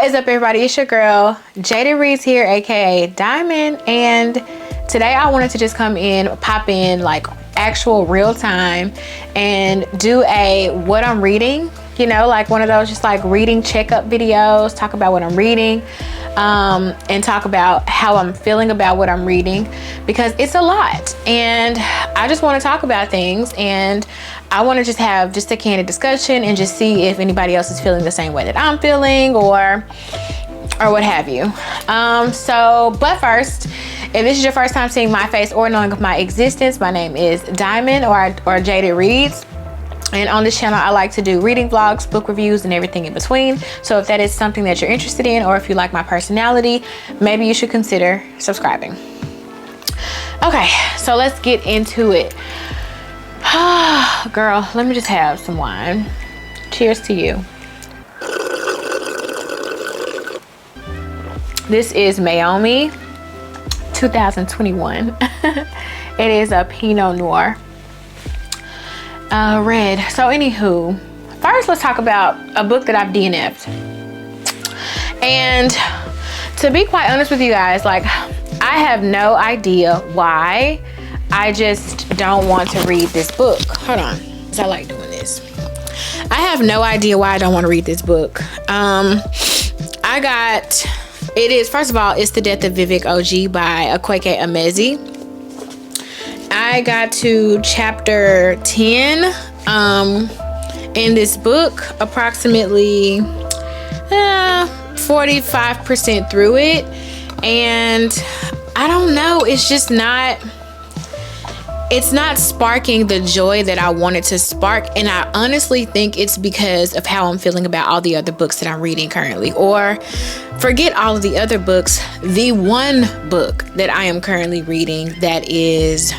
What is up, everybody? It's your girl Jada Reeds here, aka Diamond, and today I wanted to just pop in like actual real time and do a what I'm reading, like one of those just like reading checkup videos, talk about what I'm reading, and talk about how I'm feeling about what I'm reading, because it's a lot and I just want to talk about things, and I want to just have just a candid discussion and just see if anybody else is feeling the same way that I'm feeling or what have you. But first, if this is your first time seeing my face or knowing of my existence, my name is Diamond or Jada Reeds. And on this channel, I like to do reading vlogs, book reviews, and everything in between. So if that is something that you're interested in, or if you like my personality, maybe you should consider subscribing. Okay, so let's get into it. Girl, let me just have some wine. Cheers to you. This is Mayomi 2021. It is a Pinot Noir red. So anywho, first let's talk about a book that I've DNF'd. And to be quite honest with you guys, like, I have no idea why. I just don't want to read this book. Hold on, because I like doing this. I have no idea why I don't want to read this book. First of all, it's The Death of Vivic OG by Apprentice. I got to chapter 10 in this book, approximately 45% through it, and I don't know, it's not sparking the joy that I wanted to spark. And I honestly think it's because of how I'm feeling about all the other books that I'm reading currently. Or forget all of the other books, the one book that I am currently reading that is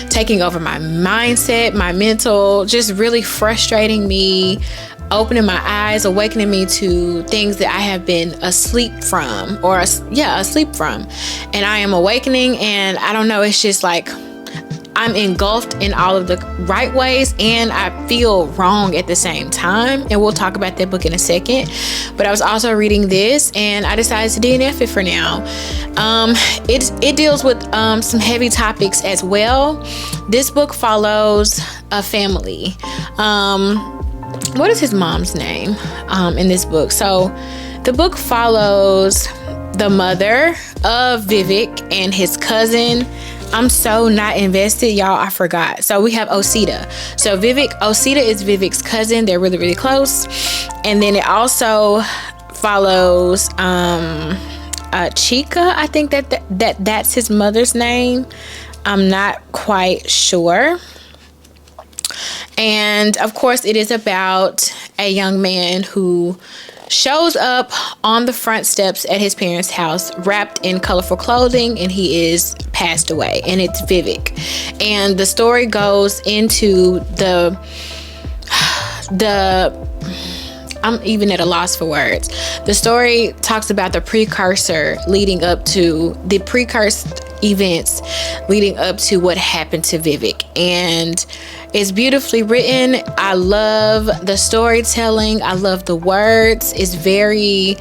taking over my mindset, my mental, just really frustrating me, opening my eyes, awakening me to things that I have been asleep from. And I am awakening, and I don't know, it's just like I'm engulfed in all of the right ways, and I feel wrong at the same time. And we'll talk about that book in a second. But I was also reading this, and I decided to DNF it for now. It deals with some heavy topics as well. This book follows a family. What is his mom's name in this book? So the book follows the mother of Vivic and his cousin. I'm so not invested, y'all. I forgot. So we have Osita. So Osita is Vivic's cousin. They're really, really close. And then it also follows Chica. I think that's his mother's name. I'm not quite sure. And of course, it is about a young man who shows up on the front steps at his parents' house wrapped in colorful clothing, and he is passed away, and it's Vivic. And the story goes into I'm even at a loss for words. The story talks about the precursor events leading up to what happened to Vivic, and it's beautifully written. I love the storytelling. I love the words. It's very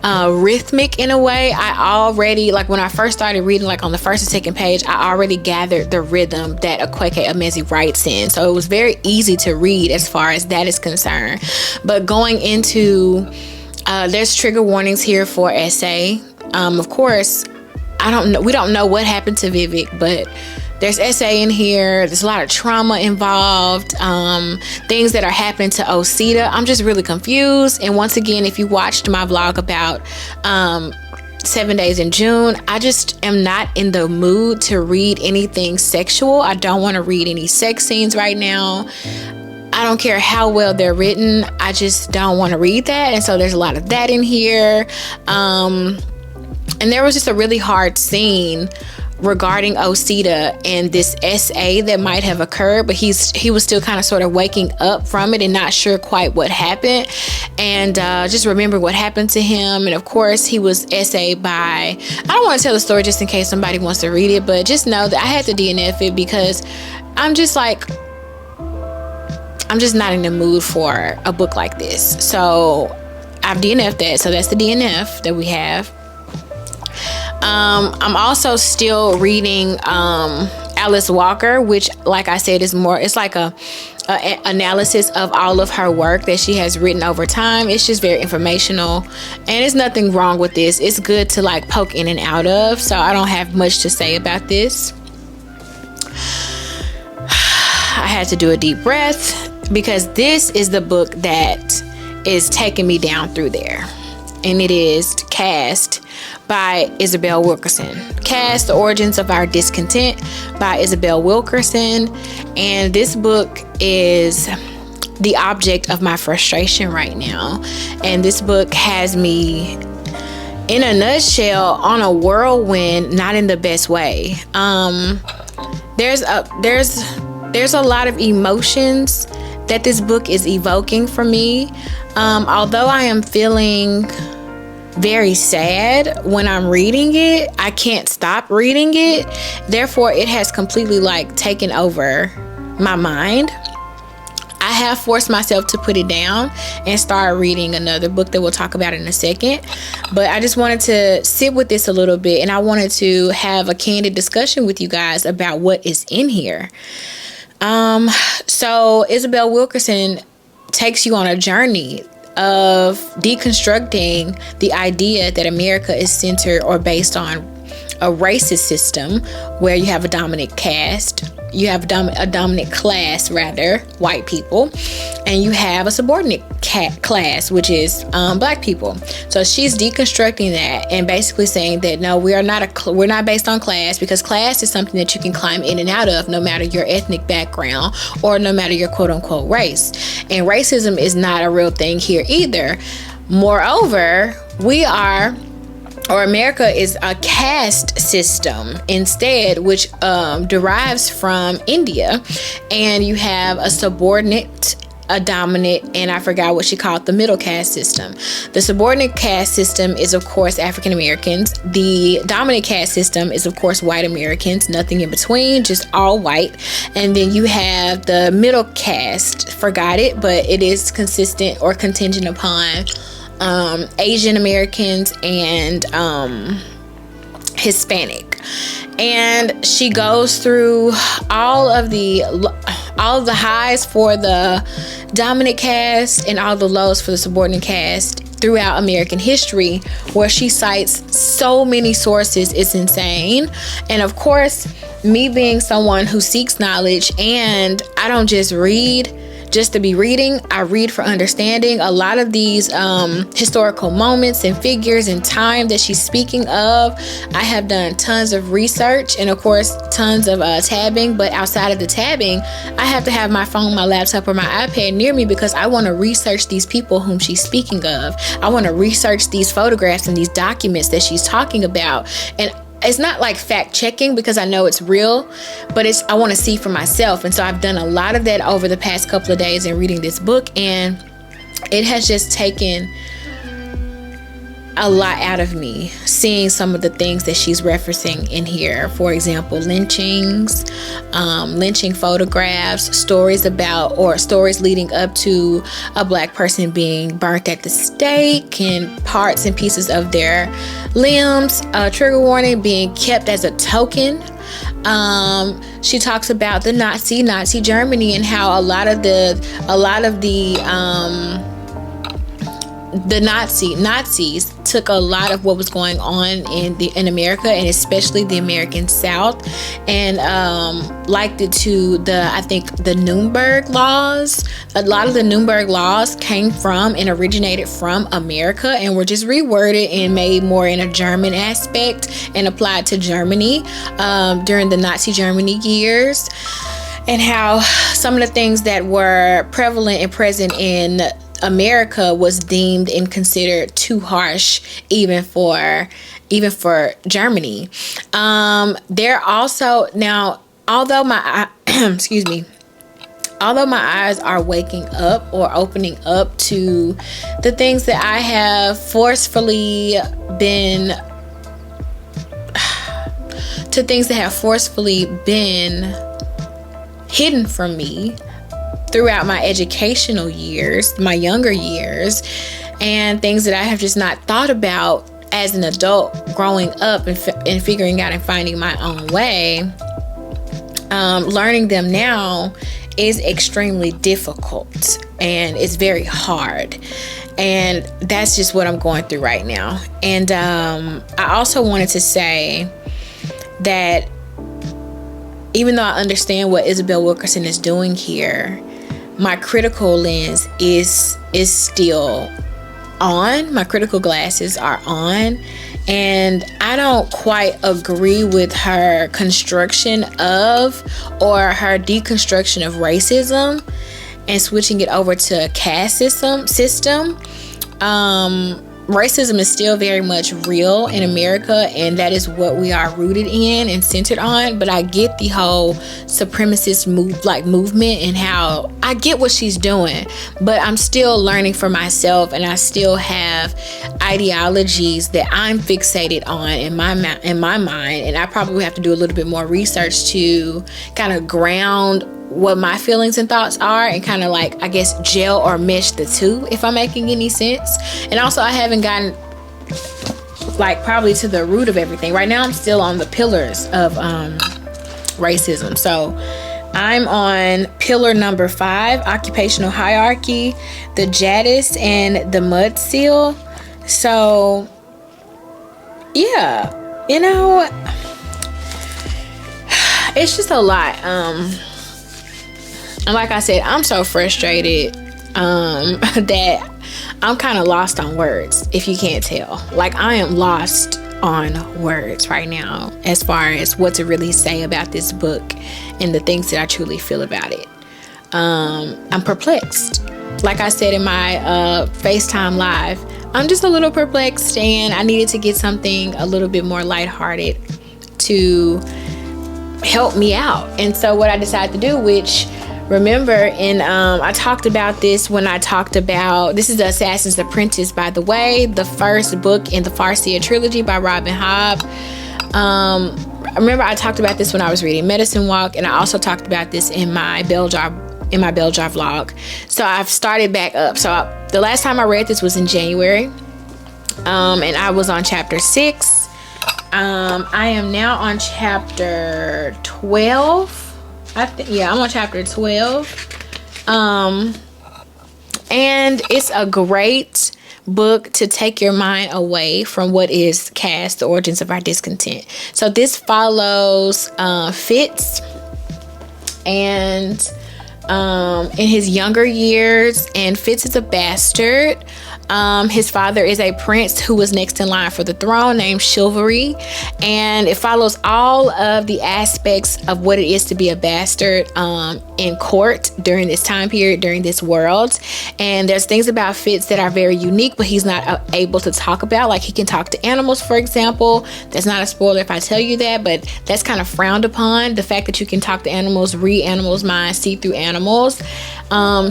rhythmic in a way. I already, like, when I first started reading, like on the first and second page, I already gathered the rhythm that Apprentice writes in. So it was very easy to read as far as that is concerned. But going into, there's trigger warnings here for essay. Of course, we don't know what happened to Vivic, but there's essay in here. There's a lot of trauma involved, things that are happening to Osita. I'm just really confused. And once again, if you watched my vlog about 7 Days in June, I just am not in the mood to read anything sexual. I don't want to read any sex scenes right now. I don't care how well they're written. I just don't want to read that. And so there's a lot of that in here. And there was just a really hard scene regarding Osita and this SA that might have occurred, but he was still kind of sort of waking up from it and not sure quite what happened, and just remember what happened to him. And of course, he was SA by, I don't want to tell the story just in case somebody wants to read it, but just know that I had to DNF it because I'm just not in the mood for a book like this. So I've DNF'd that, so that's the DNF that we have. I'm also still reading Alice Walker, which, like I said, is more, it's like a analysis of all of her work that she has written over time. It's just very informational, and there's nothing wrong with this. It's good to like poke in and out of, so I don't have much to say about this. I had to do a deep breath because this is the book that is taking me down through there, and it is Cast by Isabel Wilkerson. Cast: The Origins of Our Discontent by Isabel Wilkerson. And this book is the object of my frustration right now. And this book has me, in a nutshell, on a whirlwind, not in the best way. There's a lot of emotions that this book is evoking for me. Although I am feeling very sad when I'm reading it, I can't stop reading it. Therefore, it has completely like taken over my mind. I have forced myself to put it down and start reading another book that we'll talk about in a second. But I just wanted to sit with this a little bit, and I wanted to have a candid discussion with you guys about what is in here. So Isabel Wilkerson takes you on a journey of deconstructing the idea that America is centered or based on a racist system where you have a dominant caste, you have a dominant class, rather, white people, and you have a subordinate class, which is black people. So she's deconstructing that and basically saying that no, we're not based on class, because class is something that you can climb in and out of no matter your ethnic background or no matter your quote unquote race. And racism is not a real thing here either. Moreover, America is a caste system instead, which derives from India, and you have a subordinate, a dominant, and I forgot what she called the middle caste system. The subordinate caste system is, of course, African Americans. The dominant caste system is, of course, white Americans, nothing in between, just all white. And then you have the middle caste, forgot it, but it is consistent or contingent upon Asian Americans and Hispanic. And she goes through all of the highs for the dominant caste and all the lows for the subordinate caste throughout American history, where she cites so many sources. It's insane. And of course, me being someone who seeks knowledge, and I don't just read just to be reading, I read for understanding. A lot of these historical moments and figures and time that she's speaking of, I have done tons of research and of course tons of tabbing. But outside of the tabbing, I have to have my phone, my laptop, or my iPad near me because I want to research these people whom she's speaking of. I want to research these photographs and these documents that she's talking about. And it's not like fact checking because I know it's real, but I want to see for myself. And so I've done a lot of that over the past couple of days in reading this book, and it has just taken a lot out of me seeing some of the things that she's referencing in here. For example, lynchings, lynching photographs, stories about or stories leading up to a black person being burnt at the stake and parts and pieces of their limbs, trigger warning, being kept as a token. She talks about the Nazi Germany and how a lot of the Nazis took a lot of what was going on in America, and especially the American South, and liked it to the Nuremberg laws. A lot of the Nuremberg laws came from and originated from America and were just reworded and made more in a German aspect and applied to Germany during the Nazi Germany years, and how some of the things that were prevalent and present in America was deemed and considered too harsh even for Germany. There also, now, although my eyes are waking up or opening up to the things that I have forcefully been hidden from me throughout my educational years, my younger years, and things that I have just not thought about as an adult growing up and figuring out and finding my own way. Learning them now is extremely difficult and it's very hard. And that's just what I'm going through right now. And I also wanted to say that even though I understand what Isabel Wilkerson is doing here, my critical lens is still on. My critical glasses are on. And I don't quite agree with her construction of or her deconstruction of racism and switching it over to a caste system. Racism is still very much real in America, and that is what we are rooted in and centered on. But I get the whole supremacist movement and how I get what she's doing, but I'm still learning for myself, and I still have ideologies that I'm fixated on in my mind, and I probably have to do a little bit more research to kind of ground what my feelings and thoughts are and kind of like, I guess, gel or mesh the two, if I'm making any sense. And also, I haven't gotten like probably to the root of everything. Right now I'm still on the pillars of racism. So I'm on pillar number 5, occupational hierarchy, the Jadis and the mud seal. So yeah, you know, it's just a lot. And like I said, I'm so frustrated that I'm kind of lost on words, if you can't tell. Like, I am lost on words right now as far as what to really say about this book and the things that I truly feel about it. I'm perplexed. Like I said in my FaceTime live, I'm just a little perplexed, and I needed to get something a little bit more lighthearted to help me out. And so what I decided to do, which remember, and I talked about this when I talked about, this is The Assassin's Apprentice, by the way, the first book in the Farseer trilogy by Robin Hobb. Remember, I talked about this when I was reading Medicine Walk, and I also talked about this in my Bell Jar vlog. So I've started back up. So the last time I read this was in January, and I was on chapter 6. I am now on chapter 12. I'm on chapter 12. And it's a great book to take your mind away from what is caste, the origins of our discontent. So this follows Fitz and in his younger years, and Fitz is a bastard. His father is a prince who was next in line for the throne, named Chivalry, and it follows all of the aspects of what it is to be a bastard in court during this time period, during this world. And there's things about Fitz that are very unique, but he's not able to talk about. Like, he can talk to animals, for example. That's not a spoiler if I tell you that, but that's kind of frowned upon. The fact that you can talk to animals, read animals' minds, see through animals.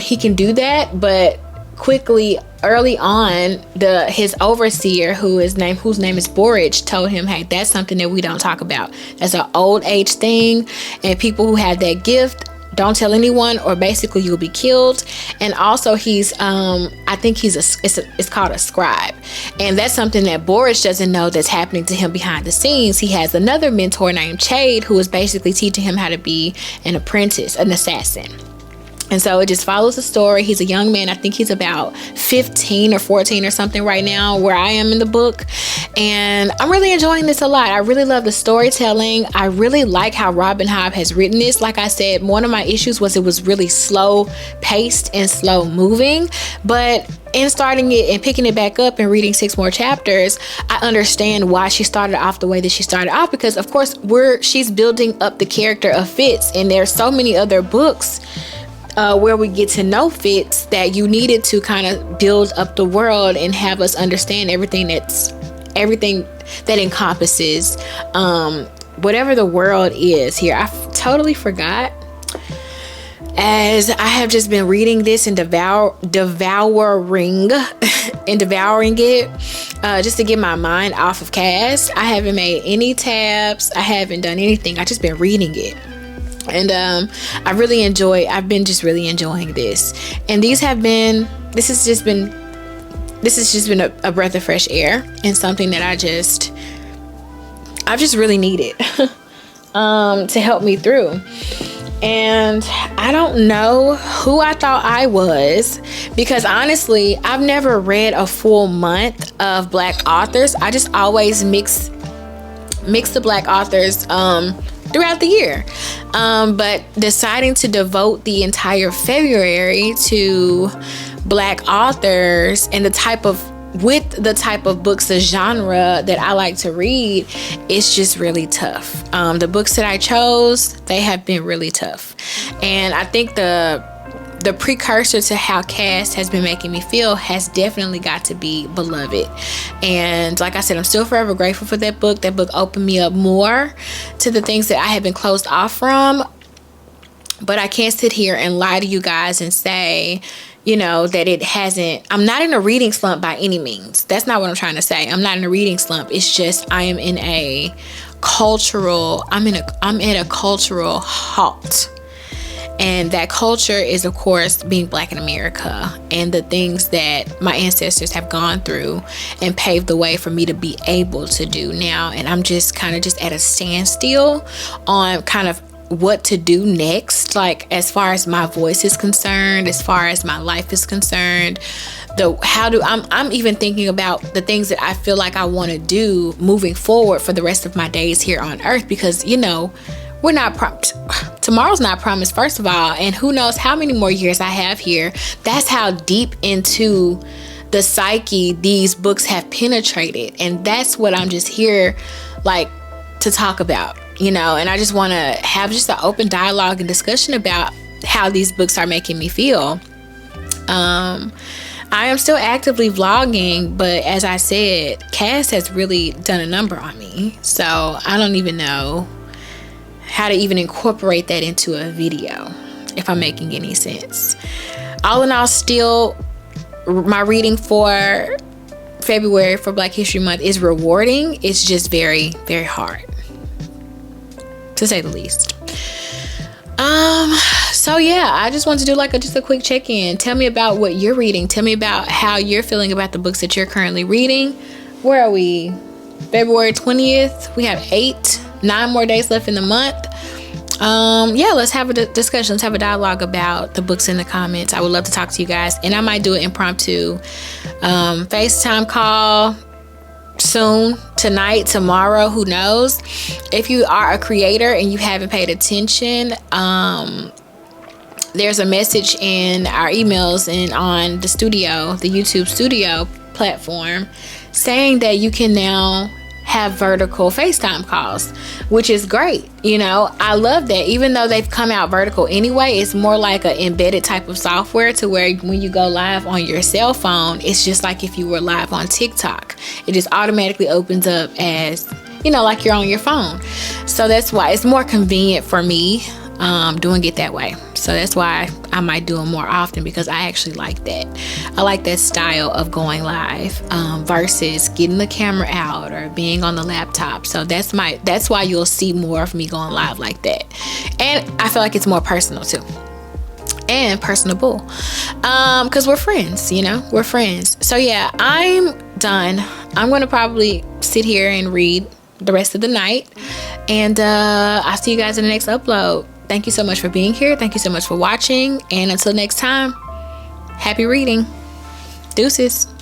He can do that, but quickly, early on, his overseer, whose name is Borage, told him, hey, that's something that we don't talk about. That's an old age thing, and people who have that gift, don't tell anyone, or basically you'll be killed. And also, he's I think it's called a scribe, and that's something that Borage doesn't know that's happening to him behind the scenes. He has another mentor named Chade, who is basically teaching him how to be an apprentice, an assassin. And so it just follows the story. He's a young man. I think he's about 15 or 14 or something right now, where I am in the book. And I'm really enjoying this a lot. I really love the storytelling. I really like how Robin Hobb has written this. Like I said, one of my issues was it was really slow paced and slow moving. But in starting it and picking it back up and reading 6 more chapters, I understand why she started off the way that she started off, because of course she's building up the character of Fitz, and there's so many other books where we get to know Fitz that you needed to kind of build up the world and have us understand everything that encompasses whatever the world is here. I totally forgot, as I have just been reading this and devouring it just to get my mind off of caste. I haven't made any tabs. I haven't done anything. I've just been reading it. And I've been just really enjoying this. And this has just been this has just been a breath of fresh air and something that I've just really needed to help me through. And I don't know who I thought I was, because honestly, I've never read a full month of Black authors. I just always mix the Black authors throughout the year. But deciding to devote the entire February to Black authors and the type of books, the genre that I like to read, it's just really tough. The books that I chose, they have been really tough. And I think the precursor to how Cass has been making me feel has definitely got to be Beloved. And like I said, I'm still forever grateful for that book. That book opened me up more to the things that I had been closed off from. But I can't sit here and lie to you guys and say, that it hasn't. I'm not in a reading slump by any means. That's not what I'm trying to say. I'm not in a reading slump. It's just I am in a cultural. I'm at a cultural halt. And that culture is, of course, being Black in America and the things that my ancestors have gone through and paved the way for me to be able to do now. And I'm just kind of just at a standstill on kind of what to do next, like as far as my voice is concerned, as far as my life is concerned. I'm even thinking about the things that I feel like I want to do moving forward for the rest of my days here on earth, because we're not tomorrow's not promised, first of all, and who knows how many more years I have here. That's how deep into the psyche these books have penetrated, and that's what I'm just here like to talk about, and I just want to have just an open dialogue and discussion about how these books are making me feel. I am still actively vlogging, but as I said, Cass has really done a number on me, so I don't even know how to even incorporate that into a video, if I'm making any sense. All in all, still, my reading for February for Black History Month is rewarding. It's just very, very hard, to say the least. So yeah, I just want to do just a quick check-in. Tell me about what you're reading. Tell me about how you're feeling about the books that you're currently reading. Where are we? February 20th. We have 9 more days left in the month. Let's have a discussion. Let's have a dialogue about the books in the comments. I would love to talk to you guys, and I might do an impromptu FaceTime call soon, tonight, tomorrow, who knows. If you are a creator and you haven't paid attention, there's a message in our emails and on the YouTube studio platform, saying that you can now have vertical FaceTime calls, which is great. I love that. Even though they've come out vertical anyway, it's more like an embedded type of software to where when you go live on your cell phone, it's just like if you were live on TikTok. It just automatically opens up as, like you're on your phone. So that's why it's more convenient for me doing it that way. So that's why I might do them more often, because I actually like that. I like that style of going live versus getting the camera out or being on the laptop. So that's why you'll see more of me going live like that. And I feel like it's more personal too, and personable, because we're friends. We're friends. So yeah, I'm done. I'm gonna probably sit here and read the rest of the night, and I'll see you guys in the next upload. Thank you so much for being here. Thank you so much for watching. And until next time, happy reading. Deuces.